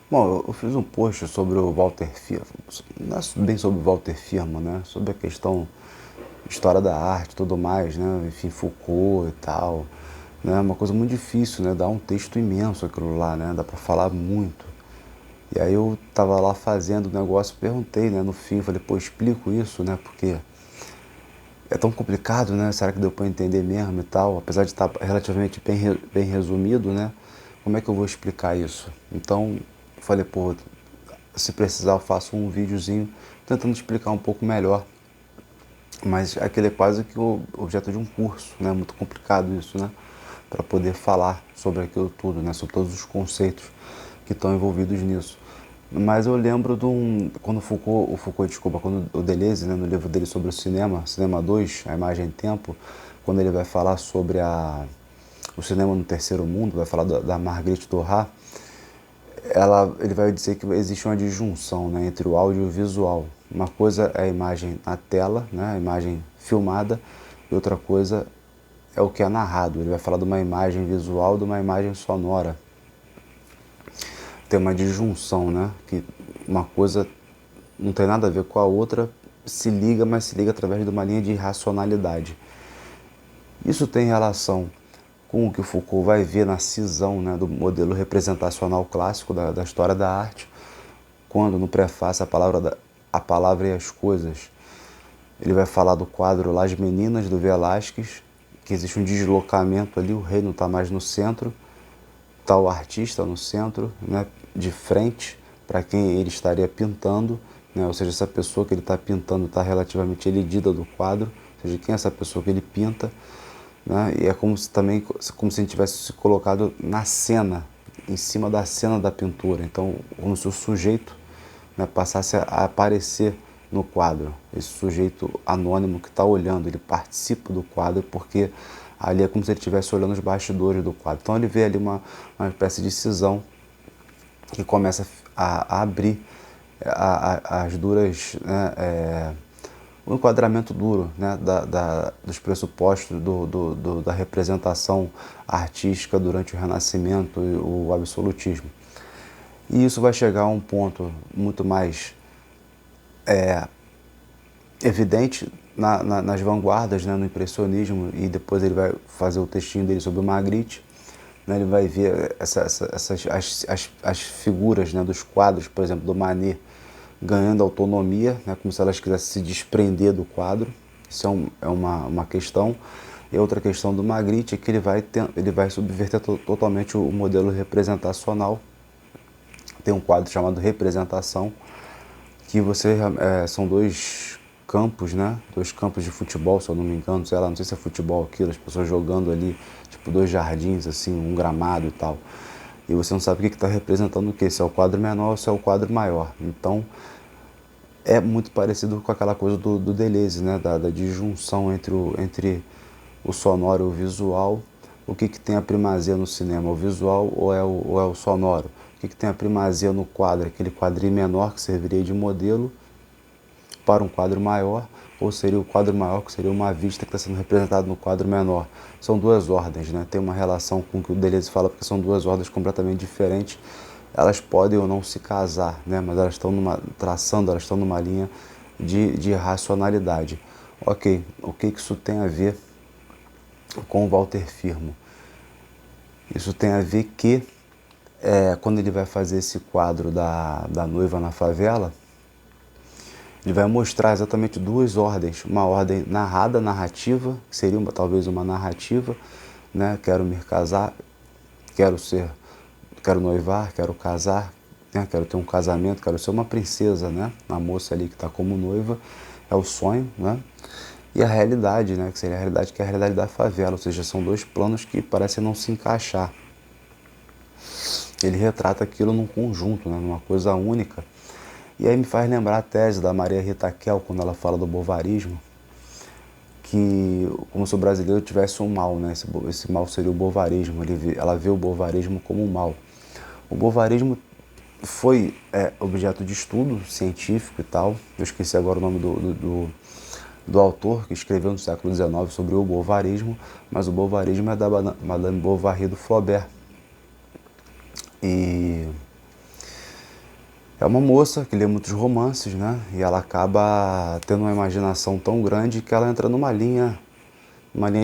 Bom, eu fiz um post sobre o Walter Firmo, não é bem sobre o Walter Firmo, né? Sobre a questão, história da arte e tudo mais, né? Enfim, Foucault e tal, né? Uma coisa muito difícil, né? Dá um texto imenso aquilo lá, né? Dá pra falar muito. E aí eu tava lá fazendo o negócio, perguntei, né? No fim, falei, pô, explico isso, né? Porque é tão complicado, né? Será que deu pra entender mesmo e tal? Apesar de estar relativamente bem resumido, né? Como é que eu vou explicar isso? Então, falei, pô, se precisar eu faço um videozinho tentando explicar um pouco melhor. Mas aquele é quase que o objeto de um curso, né? Muito complicado isso, né? Para poder falar sobre aquilo tudo, né? Sobre todos os conceitos que estão envolvidos nisso. Mas eu lembro de quando desculpa, quando o Deleuze, né, no livro dele sobre o cinema, Cinema 2, A Imagem e Tempo, quando ele vai falar sobre o cinema no terceiro mundo, vai falar da Marguerite Duras, ele vai dizer que existe uma disjunção, né, entre o áudio e o visual. Uma coisa é a imagem na tela, né, a imagem filmada, e outra coisa é o que é narrado. Ele vai falar de uma imagem visual e de uma imagem sonora. Tem uma disjunção, né, que uma coisa não tem nada a ver com a outra, se liga, mas se liga através de uma linha de racionalidade. Isso tem relação com o que Foucault vai ver na cisão, né, do modelo representacional clássico da história da arte, quando no prefácio a palavra e as coisas, ele vai falar do quadro Las Meninas, do Velázquez, que existe um deslocamento ali, o rei não está mais no centro, está o artista no centro, né, de frente para quem ele estaria pintando, né, ou seja, essa pessoa que ele está pintando está relativamente elidida do quadro, ou seja, quem é essa pessoa que ele pinta, né, e é como se também como se ele tivesse se colocado na cena, em cima da cena da pintura, então como se o sujeito, né, passasse a aparecer no quadro, esse sujeito anônimo que está olhando, ele participa do quadro porque ali é como se ele estivesse olhando os bastidores do quadro. Então ele vê ali uma espécie de cisão que começa a abrir as duras, né, o enquadramento duro, né, dos pressupostos da representação artística durante o Renascimento e o absolutismo. E isso vai chegar a um ponto muito mais evidente nas vanguardas, né, no impressionismo, e depois ele vai fazer o textinho dele sobre o Magritte, né, ele vai ver as figuras, né, dos quadros, por exemplo, do Manet, ganhando autonomia, né, como se elas quisessem se desprender do quadro. Isso é uma questão. E outra questão do Magritte é que ele vai subverter totalmente o modelo representacional. Tem um quadro chamado Representação, que são dois campos, né? Dois campos de futebol, se eu não me engano, sei lá, não sei se é futebol aquilo, as pessoas jogando ali, tipo dois jardins, assim, um gramado e tal. E você não sabe o que está representando o quê, se é o quadro menor ou se é o quadro maior. Então, é muito parecido com aquela coisa do Deleuze, né? Da disjunção entre o sonoro e o visual. O que tem a primazia no cinema, o visual ou é o sonoro? O que tem a primazia no quadro, aquele quadrinho menor que serviria de modelo para um quadro maior, ou seria o quadro maior que seria uma vista que está sendo representada no quadro menor. São duas ordens, né? Tem uma relação com o que o Deleuze fala, porque são duas ordens completamente diferentes. Elas podem ou não se casar, né? Mas elas estão elas estão numa linha de racionalidade. Ok, o que isso tem a ver com o Walter Firmo? Isso tem a ver que quando ele vai fazer esse quadro da noiva na favela, ele vai mostrar exatamente duas ordens. Uma ordem narrada, narrativa, que seria talvez uma narrativa, né? Quero me casar, quero noivar, quero casar, né? Quero ter um casamento, quero ser uma princesa, né? A moça ali que está como noiva, é o sonho, né? E a realidade, né? Que seria a realidade, que é a realidade da favela, ou seja, são dois planos que parecem não se encaixar. Ele retrata aquilo num conjunto, né? Numa coisa única. E aí me faz lembrar a tese da Maria Rita Kell, quando ela fala do bovarismo, que como se o brasileiro tivesse um mal, né? Esse mal seria o bovarismo. Ela vê o bovarismo como um mal. O bovarismo foi objeto de estudo científico e tal. Eu esqueci agora o nome do autor que escreveu no século XIX sobre o bovarismo, mas o bovarismo é da Madame Bovary do Flaubert. E É uma moça que lê muitos romances, né? E ela acaba tendo uma imaginação tão grande que ela entra numa linha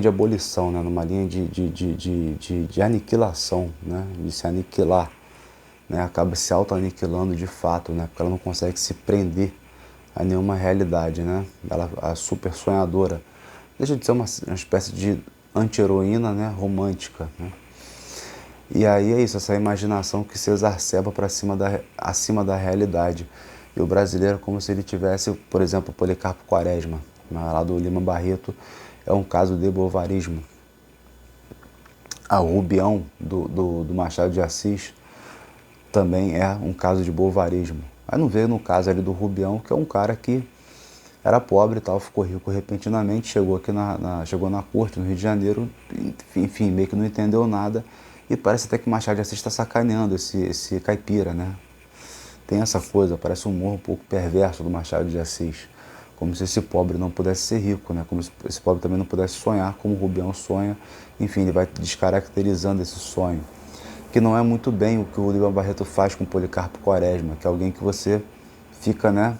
de abolição, né? Numa linha de aniquilação, né? De se aniquilar, né? Acaba se auto-aniquilando de fato, né? Porque ela não consegue se prender a nenhuma realidade, né? Ela, a super sonhadora, deixa de ser uma espécie de anti-heroína, né? Romântica, né? E aí é isso, essa imaginação que se exacerba para acima da realidade. E o brasileiro, como se ele tivesse, por exemplo, o Policarpo Quaresma, né, lá do Lima Barreto, é um caso de bovarismo. A Rubião, do Machado de Assis, também é um caso de bovarismo. Aí não veio no caso ali do Rubião, que é um cara que era pobre e tal, ficou rico repentinamente, chegou aqui chegou na corte no Rio de Janeiro, enfim, meio que não entendeu nada. E parece até que Machado de Assis está sacaneando esse caipira, né? Tem essa coisa, parece um humor um pouco perverso do Machado de Assis. Como se esse pobre não pudesse ser rico, né? Como se esse pobre também não pudesse sonhar como o Rubião sonha. Enfim, ele vai descaracterizando esse sonho. Que não é muito bem o que o Lima Barreto faz com o Policarpo Quaresma, que é alguém que você fica, né,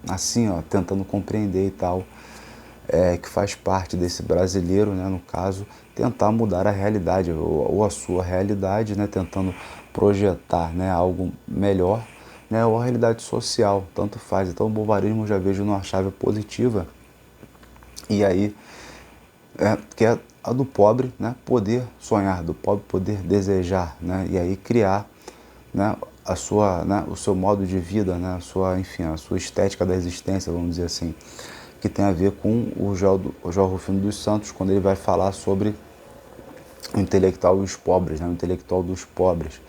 assim, ó, tentando compreender e tal, que faz parte desse brasileiro, né, no caso, tentar mudar a realidade, ou a sua realidade, né, tentando projetar, né, algo melhor, né, ou a realidade social, tanto faz. Então o bovarismo eu já vejo numa chave positiva, e aí, que é a do pobre, né, poder sonhar, do pobre poder desejar, né, e aí criar, né, a sua, né, o seu modo de vida, né, a sua, enfim, a sua estética da existência, vamos dizer assim, que tem a ver com o João Rufino dos Santos, quando ele vai falar sobre o intelectual dos pobres, né, o intelectual dos pobres.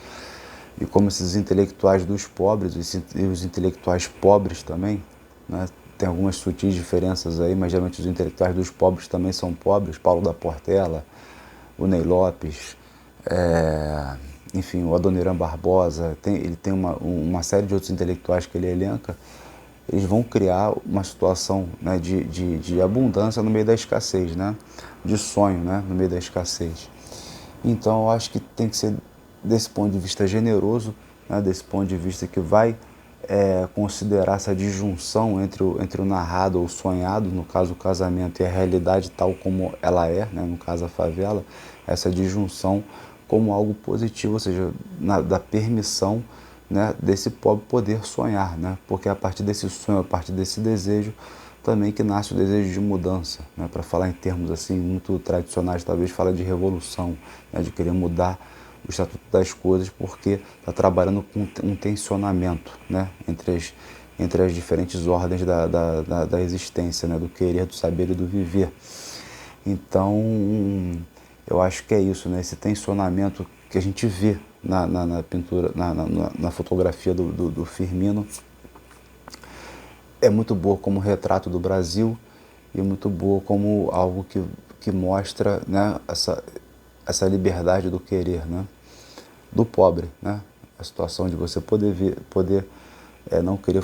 E como esses intelectuais dos pobres e os intelectuais pobres também, né, tem algumas sutis diferenças aí, mas geralmente os intelectuais dos pobres também são pobres, Paulo da Portela, o Ney Lopes, enfim, o Adoniran Barbosa, ele tem uma série de outros intelectuais que ele elenca. Eles vão criar uma situação, né, de abundância no meio da escassez, né, de sonho, né, no meio da escassez. Então eu acho que tem que ser desse ponto de vista generoso, né, desse ponto de vista que vai considerar essa disjunção entre o narrado ou o sonhado, no caso o casamento, e a realidade tal como ela é, né, no caso a favela, essa disjunção como algo positivo, ou seja, da permissão, né, desse pobre poder sonhar, né, porque é a partir desse sonho, a partir desse desejo, também que nasce o desejo de mudança, né, para falar em termos assim muito tradicionais, talvez fala de revolução, né, de querer mudar o estatuto das coisas, porque está trabalhando com um tensionamento, né, entre as diferentes ordens da existência, né, do querer, do saber e do viver. Então, eu acho que é isso, né, esse tensionamento que a gente vê na pintura, na fotografia do Firmino, é muito boa como retrato do Brasil e muito boa como algo que mostra, né, essa liberdade do querer, né, do pobre, né, a situação de você poder não querer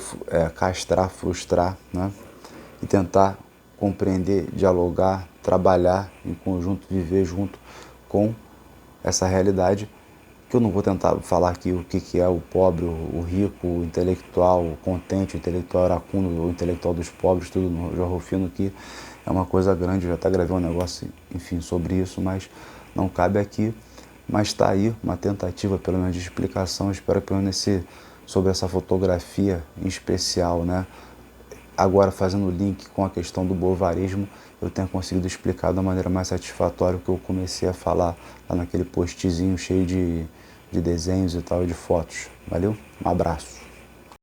castrar, frustrar, né, e tentar compreender, dialogar, trabalhar em conjunto, viver junto com essa realidade, que eu não vou tentar falar aqui o que é o pobre, o rico, o intelectual, o contente, o intelectual iracundo, o intelectual dos pobres, tudo no João Rufino, que é uma coisa grande. Eu já até gravei um negócio, enfim, sobre isso, mas não cabe aqui. Mas está aí uma tentativa, pelo menos, de explicação. Espero que pelo menos sobre essa fotografia em especial, né? Agora, fazendo o link com a questão do bovarismo, eu tenho conseguido explicar da maneira mais satisfatória o que eu comecei a falar lá naquele postzinho cheio de desenhos e tal, e de fotos. Valeu? Um abraço.